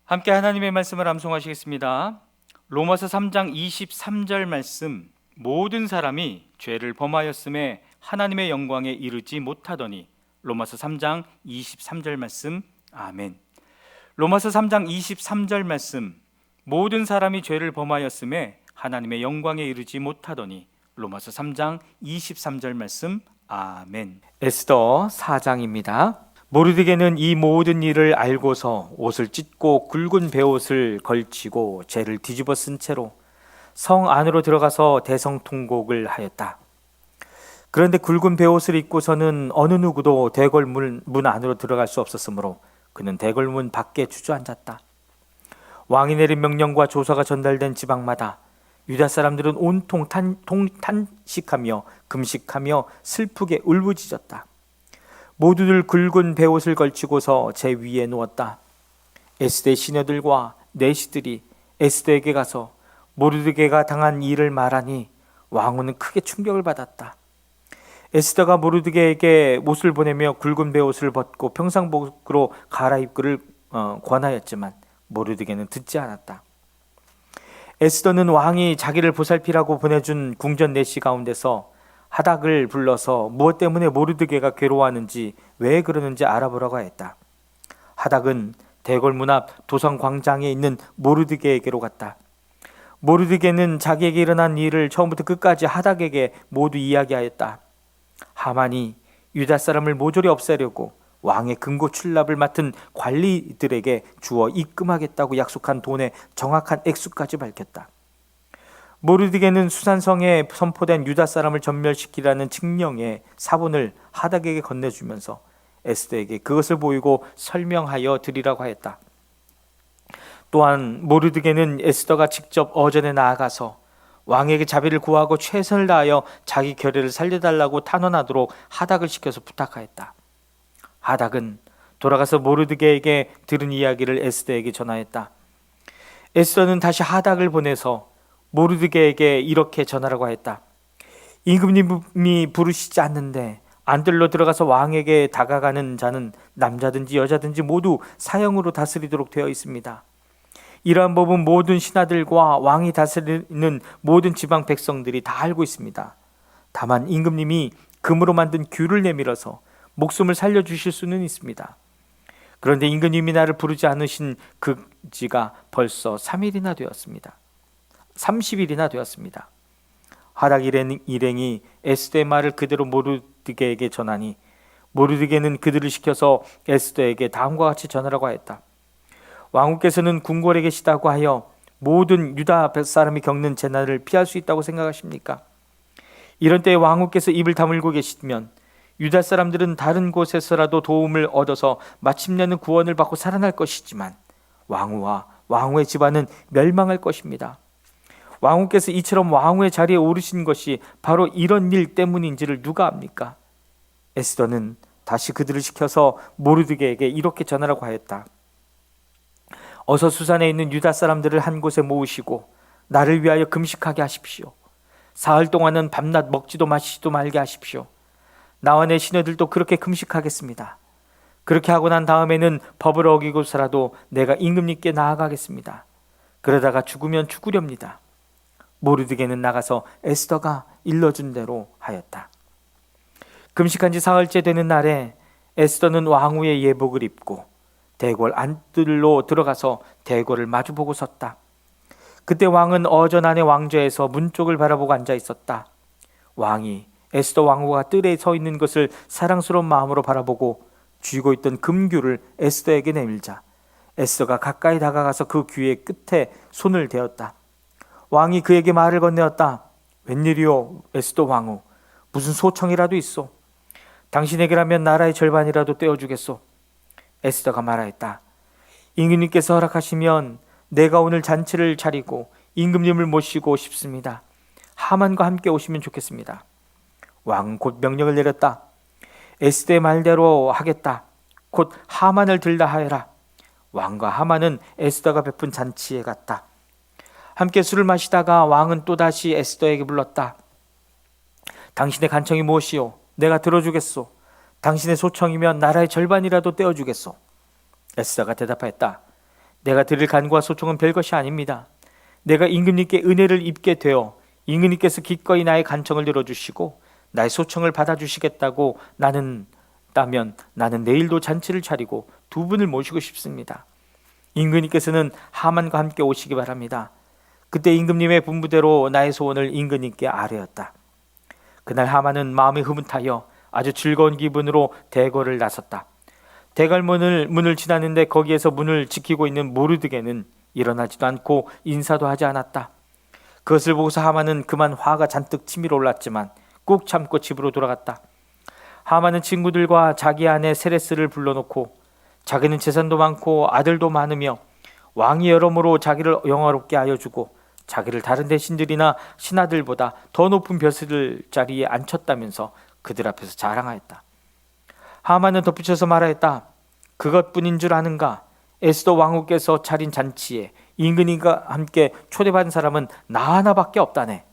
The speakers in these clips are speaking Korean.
함께 하나님의 말씀을 암송하시겠습니다. 로마서 3장 23절 말씀, 모든 사람이 죄를 범하였음에 하나님의 영광에 이르지 못하더니. 로마서 3장 23절 말씀. 아멘. 로마서 3장 23절 말씀, 모든 사람이 죄를 범하였음에 하나님의 영광에 이르지 못하더니. 로마서 3장 23절 말씀. 아멘. 에스더 4장입니다. 모르드게는 이 모든 일을 알고서 옷을 찢고 굵은 베옷을 걸치고 죄를 뒤집어 쓴 채로 성 안으로 들어가서 대성통곡을 하였다. 그런데 굵은 베옷을 입고서는 어느 누구도 대궐문 안으로 들어갈 수 없었으므로 그는 대궐문 밖에 주저앉았다. 왕이 내린 명령과 조서가 전달된 지방마다 유다 사람들은 온통 탄식하며 금식하며 슬프게 울부짖었다. 모두들 굵은 베옷을 걸치고서 제 위에 누웠다. 에스더의 시녀들과 내시들이 에스더에게 가서 모르드게가 당한 일을 말하니 왕후는 크게 충격을 받았다. 에스더가 모르드게에게 옷을 보내며 굵은 베옷을 벗고 평상복으로 갈아입기를 권하였지만 모르드게는 듣지 않았다. 에스더는 왕이 자기를 보살피라고 보내준 궁전 내시 가운데서 하닥을 불러서 무엇 때문에 모르드게가 괴로워하는지 왜 그러는지 알아보라고 했다. 하닥은 대궐문 앞 도성 광장에 있는 모르드게에게로 갔다. 모르드게는 자기에게 일어난 일을 처음부터 끝까지 하닥에게 모두 이야기하였다. 하만이 유다 사람을 모조리 없애려고 왕의 금고 출납을 맡은 관리들에게 주어 입금하겠다고 약속한 돈의 정확한 액수까지 밝혔다. 모르드게는 수산성에 선포된 유다 사람을 전멸시키라는 칙령의 사본을 하닥에게 건네주면서 에스더에게 그것을 보이고 설명하여 드리라고 하였다. 또한 모르드게는 에스더가 직접 어전에 나아가서 왕에게 자비를 구하고 최선을 다하여 자기 결의를 살려달라고 탄원하도록 하닥을 시켜서 부탁하였다. 하닥은 돌아가서 모르드게에게 들은 이야기를 에스더에게 전하였다. 에스더는 다시 하닥을 보내서 모르드게에게 이렇게 전하라고 했다. 임금님이 부르시지 않는데 안들로 들어가서 왕에게 다가가는 자는 남자든지 여자든지 모두 사형으로 다스리도록 되어 있습니다. 이러한 법은 모든 신하들과 왕이 다스리는 모든 지방 백성들이 다 알고 있습니다. 다만 임금님이 금으로 만든 규를 내밀어서 목숨을 살려주실 수는 있습니다. 그런데 임금님이 나를 부르지 않으신 그지가 벌써 30일이나 되었습니다. 하닥 일행이 에스더의 말을 그대로 모르드게에게 전하니 모르드게는 그들을 시켜서 에스더에게 다음과 같이 전하라고 하였다. 왕후께서는 궁궐에 계시다고 하여 모든 유다 사람이 겪는 재난을 피할 수 있다고 생각하십니까? 이런 때에 왕후께서 입을 다물고 계시면 유다 사람들은 다른 곳에서라도 도움을 얻어서 마침내는 구원을 받고 살아날 것이지만 왕후와 왕후의 집안은 멸망할 것입니다. 왕후께서 이처럼 왕후의 자리에 오르신 것이 바로 이런 일 때문인지를 누가 압니까? 에스더는 다시 그들을 시켜서 모르드게에게 이렇게 전하라고 하였다. 어서 수산에 있는 유다 사람들을 한 곳에 모으시고 나를 위하여 금식하게 하십시오. 사흘 동안은 밤낮 먹지도 마시지도 말게 하십시오. 나와 내 시녀들도 그렇게 금식하겠습니다. 그렇게 하고 난 다음에는 법을 어기고서라도 내가 임금님께 나아가겠습니다. 그러다가 죽으면 죽으렵니다. 모르드게는 나가서 에스더가 일러준 대로 하였다. 금식한 지 사흘째 되는 날에 에스더는 왕후의 예복을 입고 대궐 안뜰로 들어가서 대궐을 마주보고 섰다. 그때 왕은 어전 안의 왕좌에서 문 쪽을 바라보고 앉아 있었다. 왕이 에스더 왕후가 뜰에 서 있는 것을 사랑스러운 마음으로 바라보고 쥐고 있던 금규를 에스더에게 내밀자 에스더가 가까이 다가가서 그 규의 끝에 손을 대었다. 왕이 그에게 말을 건네었다. 웬일이오 에스더 왕후, 무슨 소청이라도 있소? 당신에게라면 나라의 절반이라도 떼어주겠소. 에스더가 말하였다. 임금님께서 허락하시면 내가 오늘 잔치를 차리고 임금님을 모시고 싶습니다. 하만과 함께 오시면 좋겠습니다. 왕은 곧 명령을 내렸다. 에스더의 말대로 하겠다. 곧 하만을 들다 하여라. 왕과 하만은 에스더가 베푼 잔치에 갔다. 함께 술을 마시다가 왕은 또다시 에스더에게 불렀다. 당신의 간청이 무엇이오? 내가 들어주겠소. 당신의 소청이면 나라의 절반이라도 떼어주겠소. 에스더가 대답하였다. 내가 드릴 간구와 소총은 별것이 아닙니다. 내가 임금님께 은혜를 입게 되어 임금님께서 기꺼이 나의 간청을 들어주시고 나의 소청을 받아주시겠다고 나는 내일도 잔치를 차리고 두 분을 모시고 싶습니다. 임금님께서는 하만과 함께 오시기 바랍니다. 그때 임금님의 분부대로 나의 소원을 임금님께 아뢰었다. 그날 하만은 마음이 흐뭇하여 아주 즐거운 기분으로 대궐을 나섰다. 대궐문을 지났는데 거기에서 문을 지키고 있는 모르드게는 일어나지도 않고 인사도 하지 않았다. 그것을 보고서 하만은 그만 화가 잔뜩 치밀어 올랐지만 꾹 참고 집으로 돌아갔다. 하만은 친구들과 자기 아내 세레스를 불러놓고 자기는 재산도 많고 아들도 많으며 왕이 여러모로 자기를 영화롭게 하여 주고 자기를 다른 대신들이나 신하들보다 더 높은 벼슬 자리에 앉혔다면서 그들 앞에서 자랑하였다. 하만은 덧붙여서 말하였다. 그것뿐인 줄 아는가? 에스더 왕후께서 차린 잔치에 임금님과 함께 초대받은 사람은 나 하나밖에 없다네.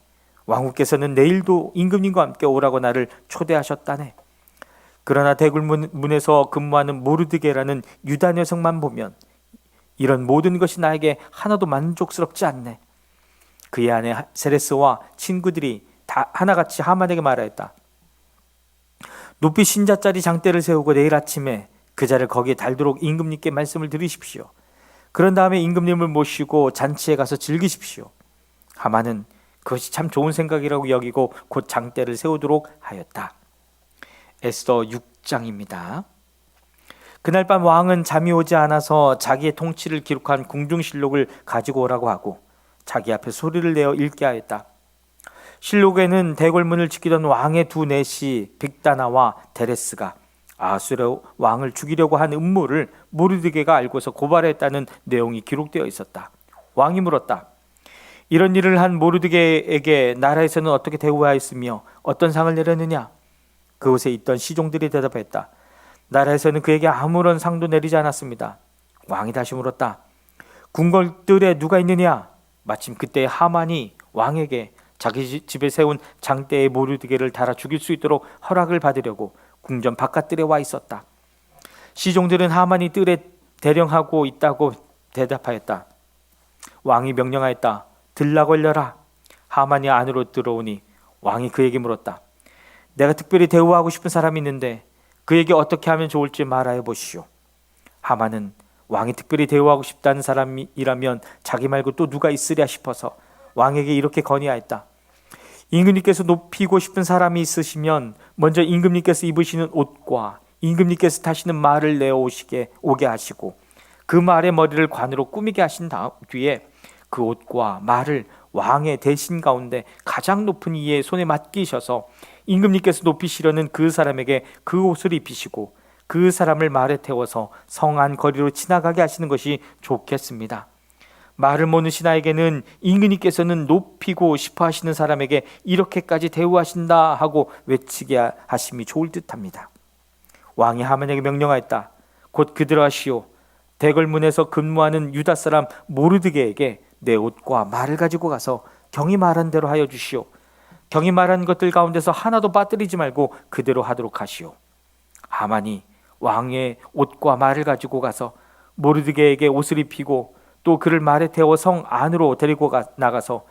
왕후께서는 내일도 임금님과 함께 오라고 나를 초대하셨다네. 그러나 대굴문에서 근무하는 모르드게라는 유다 녀석만 보면 이런 모든 것이 나에게 하나도 만족스럽지 않네. 그의 아내 세레스와 친구들이 다 하나같이 하만에게 말하였다. 높이 신자짜리 장대를 세우고 내일 아침에 그 자를 거기에 달도록 임금님께 말씀을 드리십시오. 그런 다음에 임금님을 모시고 잔치에 가서 즐기십시오. 하만은 그것이 참 좋은 생각이라고 여기고 곧 장대를 세우도록 하였다. 에스더 6장입니다. 그날 밤 왕은 잠이 오지 않아서 자기의 통치를 기록한 궁중실록을 가지고 오라고 하고 자기 앞에 소리를 내어 읽게 하였다. 실록에는 대궐문을 지키던 왕의 두 내시 빅다나와 데레스가 아수르 왕을 죽이려고 한 음모를 모르드게가 알고서 고발했다는 내용이 기록되어 있었다. 왕이 물었다. 이런 일을 한 모르드게에게 나라에서는 어떻게 대우하였으며 어떤 상을 내렸느냐? 그곳에 있던 시종들이 대답했다. 나라에서는 그에게 아무런 상도 내리지 않았습니다. 왕이 다시 물었다. 궁궐들에 누가 있느냐? 마침 그때 하만이 왕에게 자기 집에 세운 장대의 모르드게를 달아 죽일 수 있도록 허락을 받으려고 궁전 바깥들에 와 있었다. 시종들은 하만이 뜰에 대령하고 있다고 대답하였다. 왕이 명령하였다. 들라 걸려라. 하만이 안으로 들어오니 왕이 그에게 물었다. 내가 특별히 대우하고 싶은 사람이 있는데 그에게 어떻게 하면 좋을지 말하여 보시오. 하만은 왕이 특별히 대우하고 싶다는 사람이라면 자기 말고 또 누가 있으랴 싶어서 왕에게 이렇게 건의하였다. 임금님께서 높이고 싶은 사람이 있으시면 먼저 임금님께서 입으시는 옷과 임금님께서 타시는 말을 오게 하시고 그 말의 머리를 관으로 꾸미게 하신 뒤에 그 옷과 말을 왕의 대신 가운데 가장 높은 이의 손에 맡기셔서 임금님께서 높이시려는 그 사람에게 그 옷을 입히시고 그 사람을 말에 태워서 성 안 거리로 지나가게 하시는 것이 좋겠습니다. 말을 모는 신하에게는 임금님께서는 높이고 싶어 하시는 사람에게 이렇게까지 대우하신다 하고 외치게 하심이 좋을 듯합니다. 왕이 하만에게 명령하였다. 곧 그들하시오. 대궐문에서 근무하는 유다 사람 모르드게에게 내 옷과 말을 가지고 가서 경이 말한 대로 하여 주시오. 경이 말한 것들 가운데서 하나도 빠뜨리지 말고 그대로 하도록 하시오. 하만이 왕의 옷과 말을 가지고 가서 모르드게에게 옷을 입히고 또 그를 말에 태워 성 안으로 데리고 나가서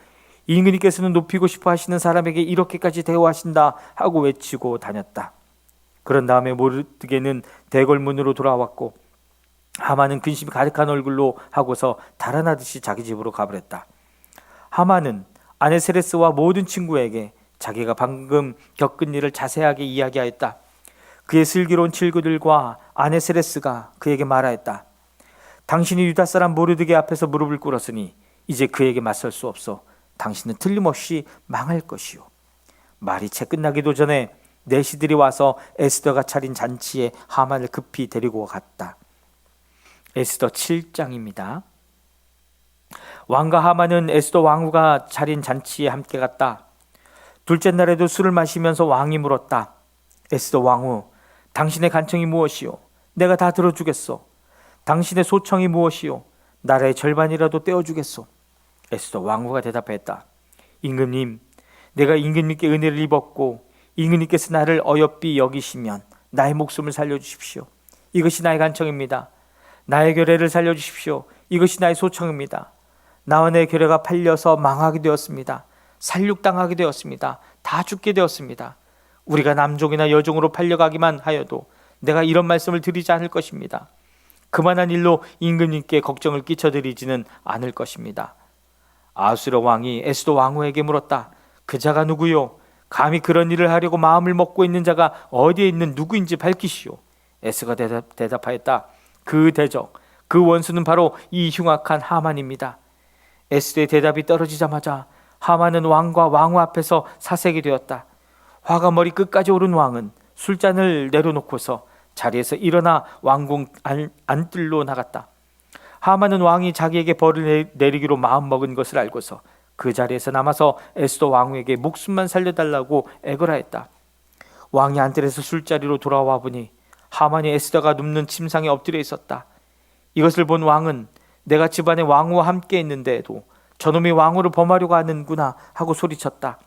임금님께서는 높이고 싶어 하시는 사람에게 이렇게까지 대우하신다 하고 외치고 다녔다. 그런 다음에 모르드게는 대궐문으로 돌아왔고 하만은 근심이 가득한 얼굴로 하고서 달아나듯이 자기 집으로 가버렸다. 하만은 아내 세레스와 모든 친구에게 자기가 방금 겪은 일을 자세하게 이야기하였다. 그의 슬기로운 친구들과 아내 세레스가 그에게 말하였다. 당신이 유다 사람 모르드게 앞에서 무릎을 꿇었으니 이제 그에게 맞설 수 없어. 당신은 틀림없이 망할 것이요. 말이 채 끝나기도 전에 내시들이 와서 에스더가 차린 잔치에 하만을 급히 데리고 갔다. 에스더 7장입니다. 왕과 하만은 에스더 왕후가 차린 잔치에 함께 갔다. 둘째 날에도 술을 마시면서 왕이 물었다. 에스더 왕후, 당신의 간청이 무엇이요? 내가 다 들어주겠소. 당신의 소청이 무엇이요? 나라의 절반이라도 떼어주겠소. 에스더 왕후가 대답했다. 임금님, 내가 임금님께 은혜를 입었고 임금님께서 나를 어여삐 여기시면 나의 목숨을 살려주십시오. 이것이 나의 간청입니다. 나의 결례를 살려주십시오. 이것이 나의 소청입니다. 나와 내 결례가 팔려서 망하게 되었습니다. 살육당하게 되었습니다. 다 죽게 되었습니다. 우리가 남종이나 여종으로 팔려가기만 하여도 내가 이런 말씀을 드리지 않을 것입니다. 그만한 일로 임금님께 걱정을 끼쳐드리지는 않을 것입니다. 아수르 왕이 에스도 왕후에게 물었다. 그 자가 누구요? 감히 그런 일을 하려고 마음을 먹고 있는 자가 어디에 있는 누구인지 밝히시오. 에스가 대답하였다. 그 대적, 그 원수는 바로 이 흉악한 하만입니다. 에스의 대답이 떨어지자마자 하만은 왕과 왕후 앞에서 사색이 되었다. 화가 머리 끝까지 오른 왕은 술잔을 내려놓고서 자리에서 일어나 왕궁 안뜰로 나갔다. 하만은 왕이 자기에게 벌을 내리기로 마음먹은 것을 알고서 그 자리에서 남아서 에스더 왕후에게 목숨만 살려달라고 애걸하였다. 왕이 안뜰에서 술자리로 돌아와 보니 하만이 에스더가 눕는 침상에 엎드려 있었다. 이것을 본 왕은 내가 집안에 왕후와 함께 있는데도 저놈이 왕후를 범하려고 하는구나 하고 소리쳤다.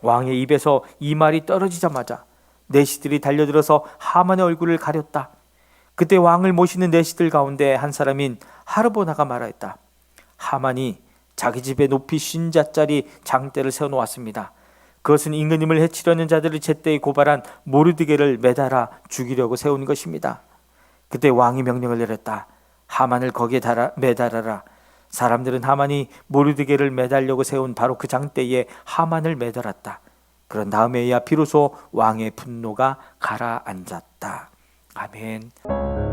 왕의 입에서 이 말이 떨어지자마자 내시들이 달려들어서 하만의 얼굴을 가렸다. 그때 왕을 모시는 내시들 가운데 한 사람인 하르보나가 말하였다. 하만이 자기 집에 높이 50자짜리 장대를 세워놓았습니다. 그것은 임금님을 해치려는 자들을 제때에 고발한 모르드게를 매달아 죽이려고 세운 것입니다. 그때 왕이 명령을 내렸다. 하만을 거기에 매달아라. 사람들은 하만이 모르드게를 매달려고 세운 바로 그 장대에 하만을 매달았다. 그런 다음에야 비로소 왕의 분노가 가라앉았다. 아멘.